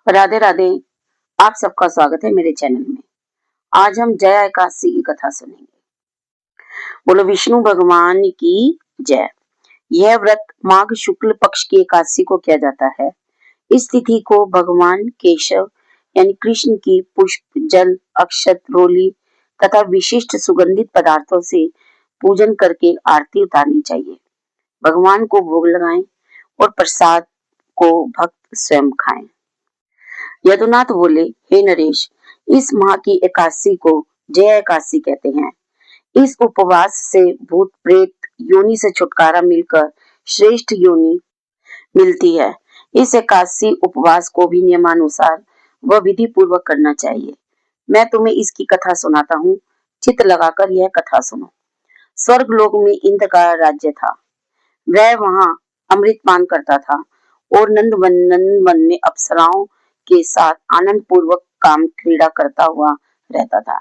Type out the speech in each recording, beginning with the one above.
राधे राधे। आप सबका स्वागत है मेरे चैनल में। आज हम जया एकादशी की कथा सुनेंगे। बोलो विष्णु भगवान की जय। यह व्रत माघ शुक्ल पक्ष की एकादशी को किया जाता है। इस तिथि को भगवान केशव यानी कृष्ण की पुष्प, जल, अक्षत, रोली तथा विशिष्ट सुगंधित पदार्थों से पूजन करके आरती उतारनी चाहिए। भगवान को भोग लगाएं और प्रसाद को भक्त स्वयं खाएं। यदुनाथ बोले, हे नरेश, इस माह की एकादशी को जया एकादशी कहते हैं। इस उपवास से भूत प्रेत योनि से छुटकारा मिलकर श्रेष्ठ योनि मिलती है। इस एकादशी उपवास को भी नियमानुसार व विधि पूर्वक करना चाहिए। मैं तुम्हें इसकी कथा सुनाता हूँ। चित्त लगाकर यह कथा सुनो। स्वर्ग लोक में इंद्र का राज्य था। वह वहाँ अमृत पान करता था और नंदवन में अप्सराओं के साथ आनंद पूर्वक काम क्रीड़ा करता हुआ रहता था।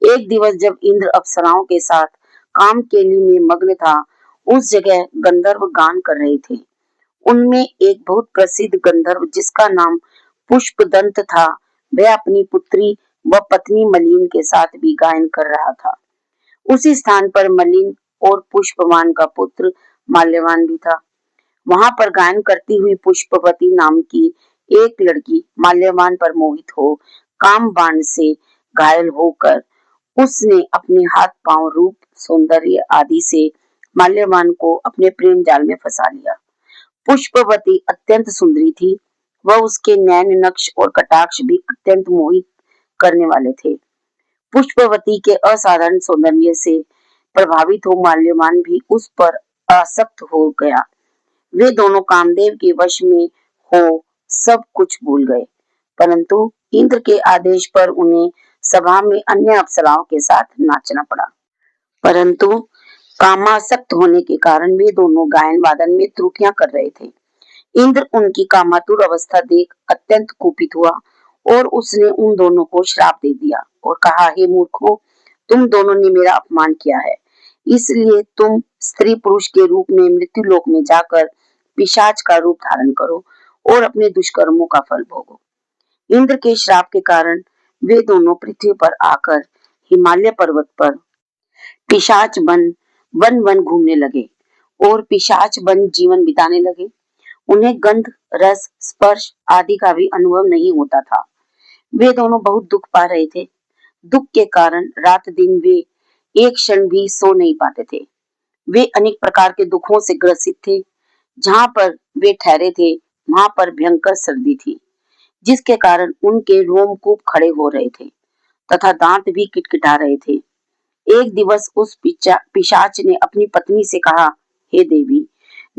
एक दिवस जब इंद्र अप्सराओं के साथ काम केली में मग्न था, उस जगह गंधर्व गान कर रहे थे। उनमें एक बहुत प्रसिद्ध गंधर्व जिसका नाम पुष्पदंत था, वह अपनी पुत्री व पत्नी मलिन के साथ भी गायन कर रहा था। उसी स्थान पर मलिन और पुष्पवान का पुत्र माल्यवान भी था। वहां पर गायन करती हुई पुष्पवती नाम की एक लड़की माल्यवान पर मोहित हो काम बाण से घायल होकर उसने अपने हाथ पांव, रूप, सौंदर्य आदि से माल्यवान को अपने प्रेम जाल में फंसा लिया। पुष्पवती अत्यंत सुंदरी थी। वह उसके नैन नक्श और कटाक्ष भी अत्यंत मोहित करने वाले थे। पुष्पवती के असाधारण सौंदर्य से प्रभावित हो माल्यवान भी उस पर आसक्त हो गया। वे दोनों कामदेव के वश में हो सब कुछ भूल गए, परंतु इंद्र के आदेश पर उन्हें सभा में अन्य अप्सराओं के साथ नाचना पड़ा। परंतु कामासक्त होने के कारण वे दोनों गायन वादन में त्रुटियां कर रहे थे। इंद्र उनकी कामातुर अवस्था देख अत्यंत कुपित हुआ और उसने उन दोनों को श्राप दे दिया और कहा, हे मूर्खों, तुम दोनों ने मेरा अपमान किया है, इसलिए तुम स्त्री पुरुष के रूप में मृत्यु लोक में जाकर पिशाच का रूप धारण करो और अपने दुष्कर्मों का फल भोगो। इंद्र के श्राप के कारण वे दोनों पृथ्वी पर आकर हिमालय पर्वत पर पिशाच बन वन वन घूमने लगे और पिशाच बन जीवन बिताने लगे। उन्हें गंध, रस, स्पर्श आदि का भी अनुभव नहीं होता था। वे दोनों बहुत दुख पा रहे थे। दुख के कारण रात दिन वे एक क्षण भी सो नहीं पाते थे। वे अनेक प्रकार के दुखों से ग्रसित थे। जहाँ पर वे ठहरे थे वहां पर भयंकर सर्दी थी, जिसके कारण उनके रोमकूप खड़े हो रहे थे तथा दांत भी किटकिटा रहे थे। एक दिवस उस पिशाच ने अपनी पत्नी से कहा, हे देवी,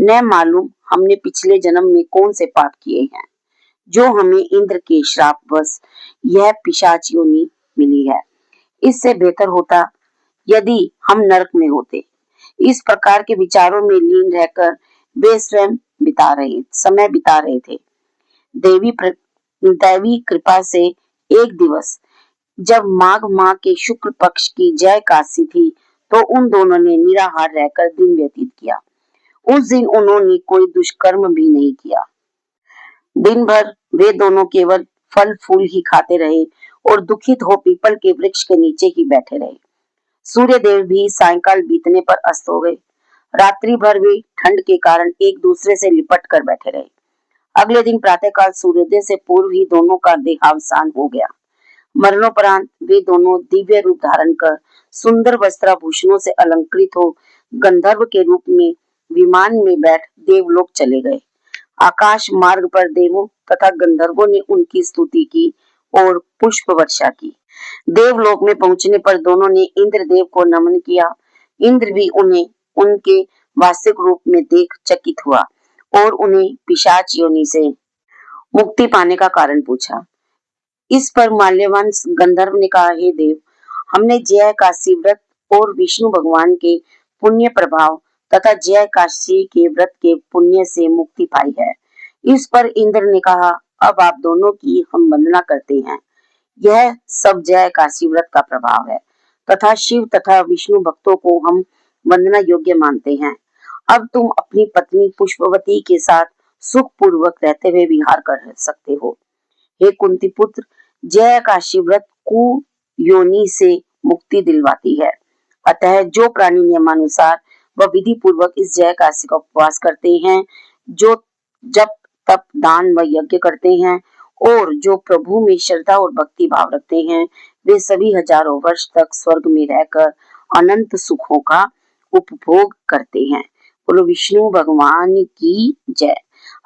न मालूम हमने पिछले जन्म में कौन से पाप किए हैं जो हमें इंद्र के श्रापवश यह पिशाच योनि मिली है। इससे बेहतर होता यदि हम नरक में होते। इस प्रकार के विचारों में लीन रहकर वे स्वयं समय बिता रहे थे। दैवी कृपा से एक दिवस जब माघ माह के शुक्ल पक्ष की जय एकादशी थी, तो उन दोनों ने निराहार रहकर दिन व्यतीत किया। उस दिन उन्होंने कोई दुष्कर्म भी नहीं किया। दिन भर वे दोनों केवल फल फूल ही खाते रहे और दुखित हो पीपल के वृक्ष के नीचे ही बैठे रहे। सूर्य देव भी सायंकाल बीतने पर अस्त हो गए। रात्रि भर वे ठंड के कारण एक दूसरे से लिपट कर बैठे रहे। अगले दिन प्रातःकाल सूर्योदय से पूर्व ही दोनों का देहावसान हो गया। मरणोपरांत वे दोनों दिव्य रूप धारण कर सुंदर वस्त्राभूषणों से अलंकृत हो गंधर्व के रूप में विमान में बैठ देवलोक चले गए। आकाश मार्ग पर देवों तथा गंधर्वों ने उनकी स्तुति की और पुष्प वर्षा की। देवलोक में पहुंचने पर दोनों ने इंद्र देव को नमन किया। इंद्र भी उन्हें उनके वास्तविक रूप में देख चकित हुआ और उन्हें पिशाच योनि से मुक्ति पाने का कारण पूछा। इस पर माल्यवान गंधर्व ने कहा, हे देव, हमने जय एकादशी व्रत और विष्णु भगवान के पुण्य प्रभाव तथा जय एकादशी के व्रत के पुण्य से मुक्ति पाई है। इस पर इंद्र ने कहा, अब आप दोनों की हम वंदना करते हैं। यह सब जय एकादशी व्रत का प्रभाव है तथा शिव तथा विष्णु भक्तों को हम वंदना योग्य मानते हैं। अब तुम अपनी पत्नी पुष्पवती के साथ सुख पूर्वक रहते हुए विहार कर सकते हो। हे कुंती पुत्र, जय एकादशी व्रत कुयोनि से मुक्ति दिलवाती है। अतः जो प्राणी नियमानुसार व विधि पूर्वक इस जय एकादशी का उपवास करते हैं, जो जप तप दान व यज्ञ करते हैं और जो प्रभु में श्रद्धा और भक्ति भाव रखते हैं, वे सभी हजारों वर्ष तक स्वर्ग में रहकर अनंत सुखों का उपभोग करते हैं। बोलो विष्णु भगवान की जय।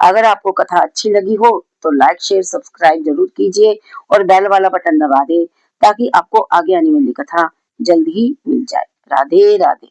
अगर आपको कथा अच्छी लगी हो तो लाइक शेयर सब्सक्राइब जरूर कीजिए और बेल वाला बटन दबा दें ताकि आपको आगे आने वाली कथा जल्द ही मिल जाए। राधे राधे।